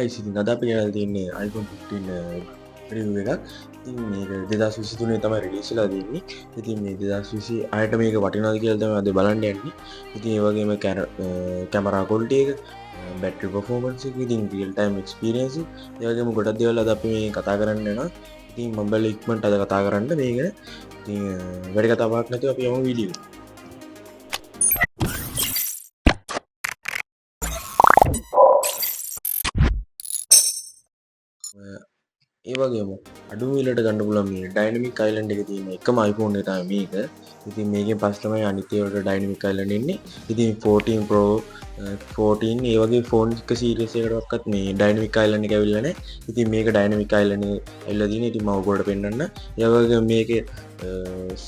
guys, ඉතින් අද අපි ගෙනල්ලා තියන්නේ iPhone 15 review එකක්. ඉතින් මේක 2023 තමයි රිලීස් වෙලා තියෙන්නේ. ඉතින් මේ 2026ට මේක වටිනවද කියලා තමයි අද බලන්න යන්නේ. ඉතින් ඒ වගේම කැමරා quality එක, battery performance එක, ඉතින් real time experience එක, ඒ වගේම ගොඩක් දේවල් අද අපි මේ කතා කරන්න යනවා. ඉතින් මම බැලුවා ඉක්මනට අද කතා කරන්න මේක. ඉතින් වැඩි කතා බහක් නැතුව අපි යමු වීඩියෝ එකට. ඒ වගේම අඩු මිලට ගන්න පුළුවන් මේ ඩයිනමික් අයිලන්ඩ් එකේ තියෙන එකම iPhone එක තමයි මේක. ඉතින් මේකෙන් පස්සේ තමයි අනිත් ඒවාට ඩයිනමික් අයිලන්ඩ් එන්නේ. ඉතින් 14 Pro 14 ඒ වගේ ෆෝන් එක සීරීස් එකකටවත් මේ ඩයිනමික් අයිලන්ඩ් එක ඇවිල්ලා නැහැ. ඉතින් මේක ඩයිනමික් අයිලන්ඩ් එක ඇවිල්ලා තියෙන්නේ. ඉතින් මම ඔයගොල්ලන්ට පෙන්නන්න. ඒ වගේම මේකේ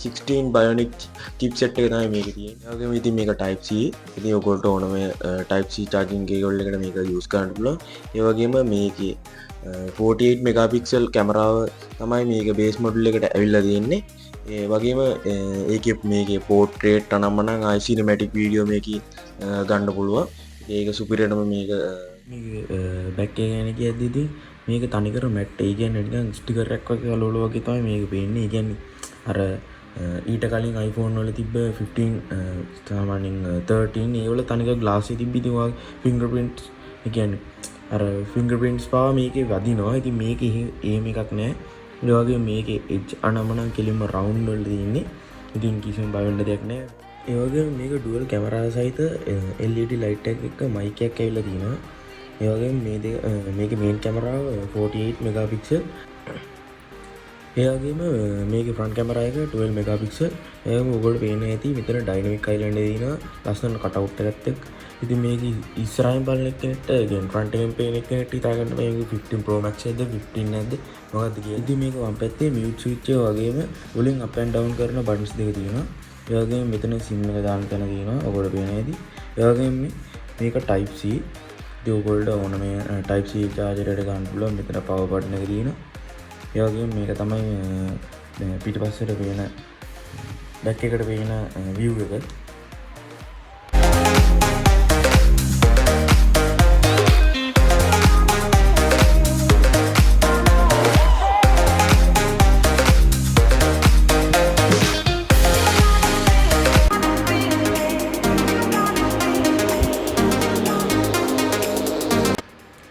16 Bionic chipset එක තමයි මේකේ තියෙන්නේ. ඒ වගේම ඉතින් මේක Type C. ඉතින් ඔයගොල්ලන්ට ඕන මේ Type C charging cable එකට මේක use කරන්න පුළුවන්. ඒ වගේම මේකේ 48 මෙගාපික්සල් කැමරාව තමයි මේක බේස් මොඩල් එකට ඇවිල්ලා තියෙන්නේ. ඒ වගේම ඒකේ මේකේ පෝර්ට්‍රේට් අනම්මනම් ආයි සිනමැටික් වීඩියෝ මේකේ ගන්න පුළුවන්. ඒක සුපිරියටම මේක බැක් එක ගැන කියද්දි ඉතින් මේක තනිකර මැට් ඒ කියන්නේ නිකන් ස්ටිකර් එකක් වගේ අලෝල වගේ තමයි මේක පේන්නේ. ඒ කියන්නේ අර ඊට කලින් iPhone වල තිබ්බ 15 සාමාන්‍යයෙන් 13 ඒ වල තනිකර ග්ලාස් එකේ තිබ්බ ඉතින් ෆින්ගර්ප්‍රින්ට්ස් ඒ කියන්නේ අර ෆින්ගර්ප්‍රින්ට්ස් පාව මේකේ වදිනවා. ඉතින් මේකේ එහෙම එකක් නැහැ. ඒ වගේම මේකේ එජ් අනමනම් කෙලින්ම රවුන්ඩ් වල තියෙන්නේ. ඉතින් කිසිම බය වෙන්න දෙයක් නැහැ. ඒ වගේම මේක ඩුවල් කැමරා සහිත LED ලයිට් එකක් මයික් එකක් ඇවිල්ලා තියෙනවා. ඒ වගේම මේකේ මේන් කැමරාව 48 මෙගාපික්සල්. ඒ වගේම මේකේ ෆ්‍රන්ට් කැමරා එක 12 මෙගාපික්සල්. ඒකම ඔයගොල්ලෝ පේන්නේ ඇති මෙතන ඩයිනමික් අයිලන්ඩ් එකේ තියෙනවා ලස්සන කට් අවුට් එකක් එක්ක. ඉතින් මේක ඉස්සරහින් බලන කෙනෙක්ට කියන්නේ ෆ්‍රන්ට් එකෙන් පේන කෙනෙක්ට හිතා ගන්න මේක 15 Pro Max එකද 15 නැද්ද මොකක්ද කියලා. ඉතින් මේක වම් පැත්තේ mute switch එක වගේම වලින් up and down කරන buttons දෙක තියෙනවා. ඒ වගේම මෙතන SIM එක දාන්න තැන තියෙනවා. ඔයගොල්ලෝ පේන්නේ ඇති. ඒ වගේම මේක Type C. ඉතින් ඔයගොල්ලෝ ඕන මේ Type C charger එකට ගන්න පුළුවන්. මෙතන power button එක තියෙනවා. ඒ වගේම මේක තමයි පිටිපස්සට පේන back එකට පේන view එක.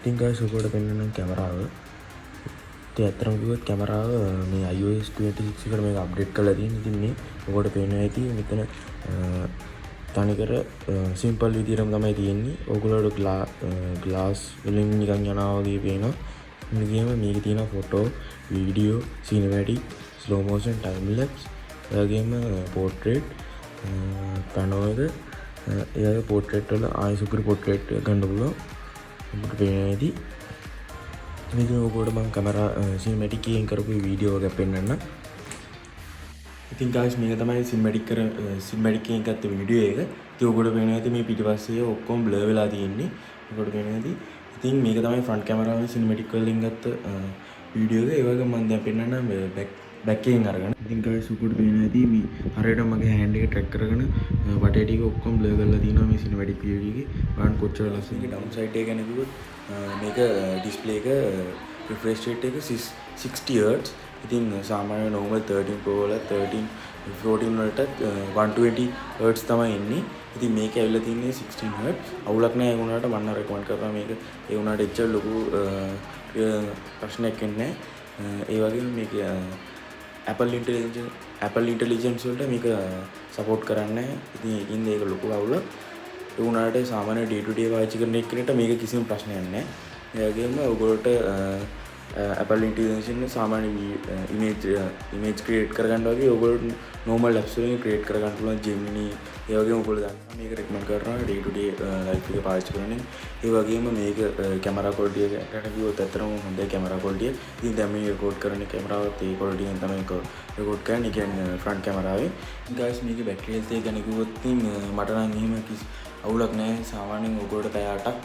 ඉතින් guys ඔයගොල්ලෝ පෙන්නන කැමරාව ඉතින් අතරම කිව්වොත් කැමරාව මේ iOS 26 එකට මේක අප්ඩේට් කරලා තියෙනවා. ඉතින් මේ ඔයගොල්ලෝ පේනවා ඇති මෙතන තනිකර සිම්පල් විදියටම තමයි තියෙන්නේ. ඔයගොල්ලෝට ග්ලාස් වලින් නිකන් යනවා වගේ පේනවා. ඉතින් මේකේ තියෙන photo, video, cinematic, slow motion, time lapse, ඒ වගේම පෝර්ට්‍රේට්, පැනෝ එක, ඒ වගේ පෝර්ට්‍රේට් වල ආයි සුපර් පෝර්ට්‍රේට් ගන්න පුළුවන්. ඔබට පේනවා ඇති. ඉතින් ඔයගොල්ලෝ මම කැමරා සිනමැටික් එකෙන් කරපු වීඩියෝ එකක් පෙන්නන්න. ඉතින් guys මේක තමයි සිනමැටික් එකෙන් ගත්ත වීඩියෝ එක. ඉතින් ඔයගොල්ලෝ පේනවා ඇති මේ පිටිපස්සේ ඔක්කොම බ්ලර් වෙලා තියෙන්නේ. ඔයගොල්ලෝ පේනවා ඇති. ඉතින් මේක තමයි ෆ්‍රන්ට් කැමරාවේ සිනමැටික් වලින් ගත්ත වීඩියෝ එක. ඒ වගේම මම දැන් පෙන්නන්න බැක් එකෙන් අරගෙන. ඉතින් guys ඔයගොල්ලෝ පේනවා ඇති මේ හරියට මගේ හෑන්ඩ් එක ට්‍රැක් කරගෙන වටේ ටික ඔක්කොම බ්ලර් කරලා තියෙනවා මේ සිනමැටික් වීඩියෝ එකේ. බලන්න කොච්චර ලස්සනද. ඩවුන් සයිඩ් එක ගැන කිව්වොත් මේක ඩිස්ප්ලේ එක refresh rate එක 60 Hz. ඉතින් සාමාන්‍ය normal 13 Pro වල 14 වලට 120 Hz තමයි එන්නේ. ඉතින් මේක ඇවිල්ලා තින්නේ 16 Hz. අවුලක් නැහැ. ඒ වුණාට මම රෙකමන්ඩ් කරනවා මේක. ඒ වුණාට එච්චර ලොකු ප්‍රශ්නයක් එන්නේ නැහැ. ඒ වගේම මේක Apple Intelligence වලට මේක සපෝට් කරන්නේ නැහැ. ඉතින් ඒකින්ද ඒක ලොකු අවුලක්. ඒ වුණාට සාමාන්‍ය day to day පාවිච්චි කරන එකට මේක කිසිම ප්‍රශ්නයක් නැහැ. ඒ වගේම ඔයගොල්ලෝට Apple Intelligence සාමාන්‍ය image create කරගන්න වගේ ඔයගොල්ලෝ normal apps වලින් create කරගන්න පුළුවන් Gemini. ඒ වගේම ඔයගොල්ලෝ දන්නවා මේක recommend කරනවා day to day life එකේ පාවිච්චි කරන්නේ. ඒ වගේම මේක camera quality එකට කිව්වොත් ඇත්තටම හොඳයි camera quality එක. ඉතින් දැන් මේ record කරන කැමරාවත් ඒ quality එකෙන් තමයි record කරන්නේ. කියන්නේ front cameraවේ. guys මේකේ battery health එක ගැන කිව්වොත් මට නම් එහෙම කිසි අවුලක් නැහැ. සාමාන්‍යයෙන් ඔයගොල්ලෝට පැය 8ක්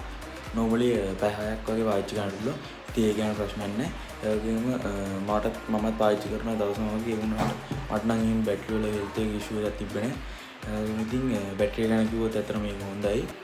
normally පැය 6ක් වගේ පාවිච්චි කරන්න පුළුවන්. ඉතින් ඒ ගැන ප්‍රශ්නයක් නැහැ. ඒ වගේම මමත් පාවිච්චි කරන දවසම වගේ වුණාට මට නම් එහෙම බැටරි වල health එක issue එකක් තිබ්බේ නැහැ. ඉතින් බැටරි ගැන කිව්වොත් ඇත්තටම මේක හොඳයි.